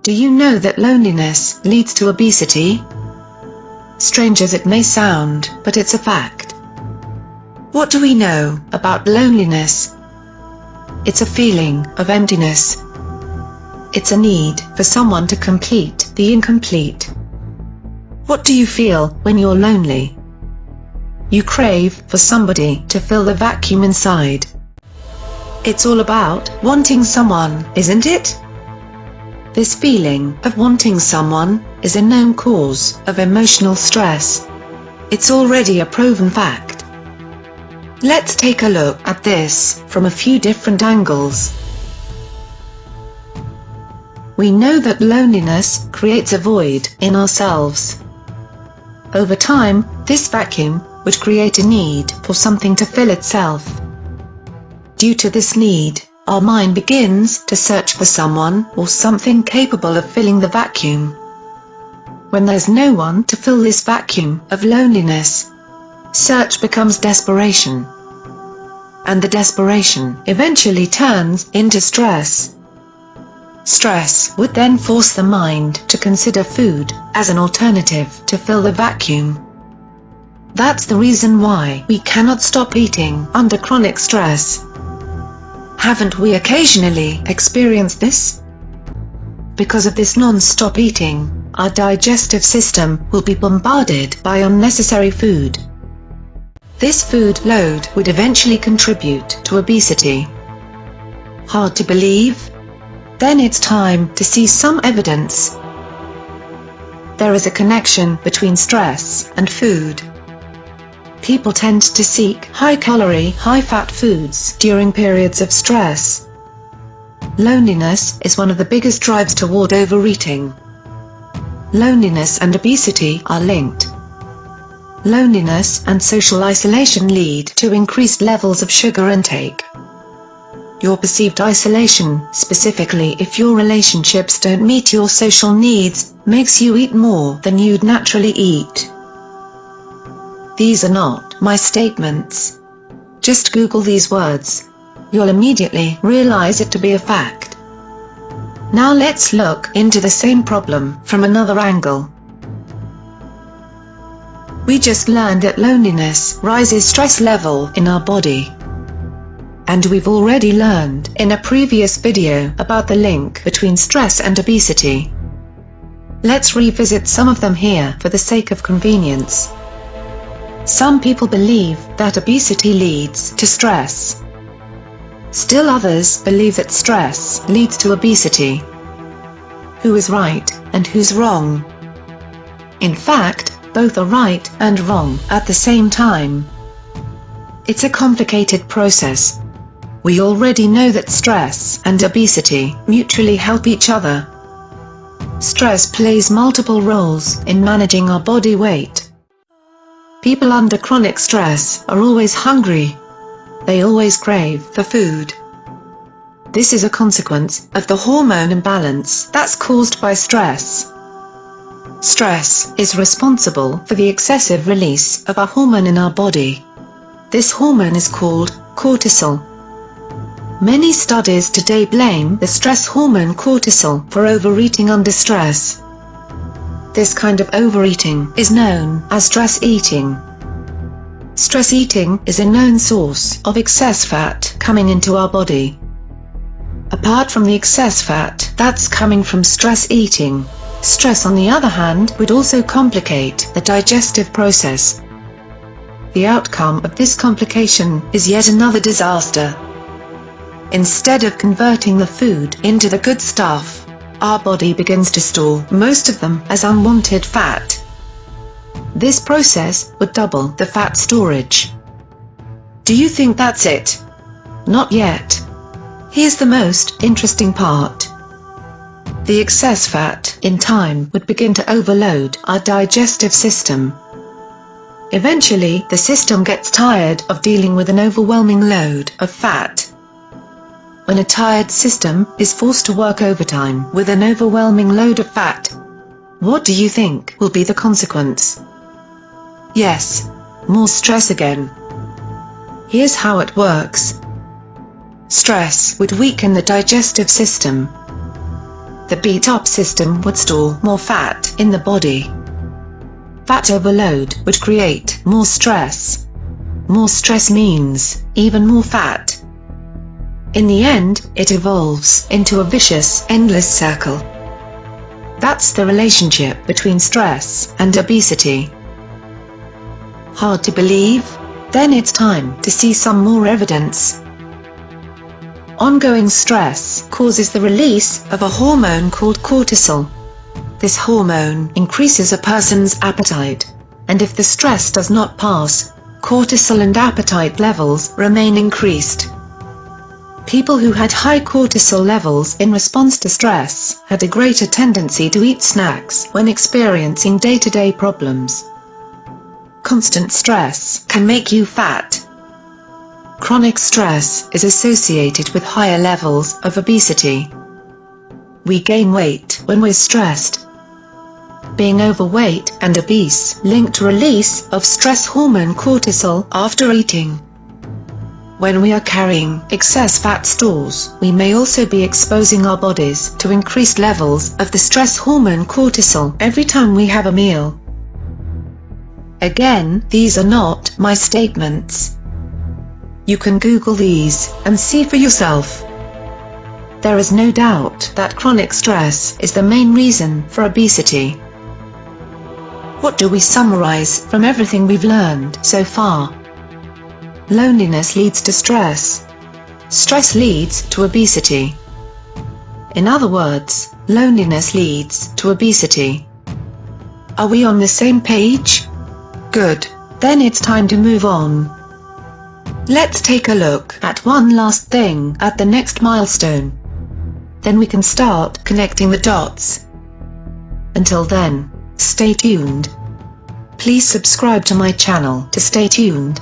Do you know that loneliness leads to obesity? Strange as it may sound, but it's a fact. What do we know about loneliness? It's a feeling of emptiness. It's a need for someone to complete the incomplete. What do you feel when you're lonely? You crave for somebody to fill the vacuum inside. It's all about wanting someone, isn't it? This feeling of wanting someone is a known cause of emotional stress. It's already a proven fact. Let's take a look at this from a few different angles. We know that loneliness creates a void in ourselves. Over time, this vacuum would create a need for something to fill itself. Due to this need, our mind begins to search for someone or something capable of filling the vacuum. When there's no one to fill this vacuum of loneliness, search becomes desperation. And the desperation eventually turns into stress. Stress would then force the mind to consider food as an alternative to fill the vacuum. That's the reason why we cannot stop eating under chronic stress. Haven't we occasionally experienced this? Because of this non-stop eating, our digestive system will be bombarded by unnecessary food. This food load would eventually contribute to obesity. Hard to believe? Then it's time to see some evidence. There is a connection between stress and food. People tend to seek high-calorie, high-fat foods during periods of stress. Loneliness is one of the biggest drives toward overeating. Loneliness and obesity are linked. Loneliness and social isolation lead to increased levels of sugar intake. Your perceived isolation, specifically if your relationships don't meet your social needs, makes you eat more than you'd naturally eat. These are not my statements. Just Google these words. You'll immediately realize it to be a fact. Now let's look into the same problem from another angle. We just learned that loneliness rises stress level in our body. And we've already learned in a previous video about the link between stress and obesity. Let's revisit some of them here for the sake of convenience. Some people believe that obesity leads to stress. Still others believe that stress leads to obesity. Who is right and who's wrong? In fact, both are right and wrong at the same time. It's a complicated process. We already know that stress and obesity mutually help each other. Stress plays multiple roles in managing our body weight. People under chronic stress are always hungry. They always crave for food. This is a consequence of the hormone imbalance that's caused by stress. Stress is responsible for the excessive release of a hormone in our body. This hormone is called cortisol. Many studies today blame the stress hormone cortisol for overeating under stress. This kind of overeating is known as stress eating. Stress eating is a known source of excess fat coming into our body. Apart from the excess fat that's coming from stress eating, stress on the other hand would also complicate the digestive process. The outcome of this complication is yet another disaster. Instead of converting the food into the good stuff, our body begins to store most of them as unwanted fat. This process would double the fat storage. Do you think that's it? Not yet. Here's the most interesting part. The excess fat, in time, would begin to overload our digestive system. Eventually, the system gets tired of dealing with an overwhelming load of fat. When a tired system is forced to work overtime with an overwhelming load of fat, what do you think will be the consequence? Yes, more stress again. Here's how it works. Stress would weaken the digestive system. the beat-up system would store more fat in the body. Fat overload would create more stress. More stress means even more fat. In the end, it evolves into a vicious, endless circle. That's the relationship between stress and obesity. Hard to believe? Then it's time to see some more evidence. Ongoing stress causes the release of a hormone called cortisol. This hormone increases a person's appetite, and if the stress does not pass, cortisol and appetite levels remain increased. People who had high cortisol levels in response to stress had a greater tendency to eat snacks when experiencing day-to-day problems. Constant stress can make you fat. Chronic stress is associated with higher levels of obesity. We gain weight when we're stressed. Being overweight and obese linked to release of stress hormone cortisol after eating. When we are carrying excess fat stores, we may also be exposing our bodies to increased levels of the stress hormone cortisol every time we have a meal. Again, these are not my statements. You can Google these and see for yourself. There is no doubt that chronic stress is the main reason for obesity. What do we summarize from everything we've learned so far? Loneliness leads to stress. Stress leads to obesity. In other words, loneliness leads to obesity. Are we on the same page? Good. Then it's time to move on. Let's take a look at one last thing at the next milestone. Then we can start connecting the dots. Until then, stay tuned. Please subscribe to my channel to stay tuned.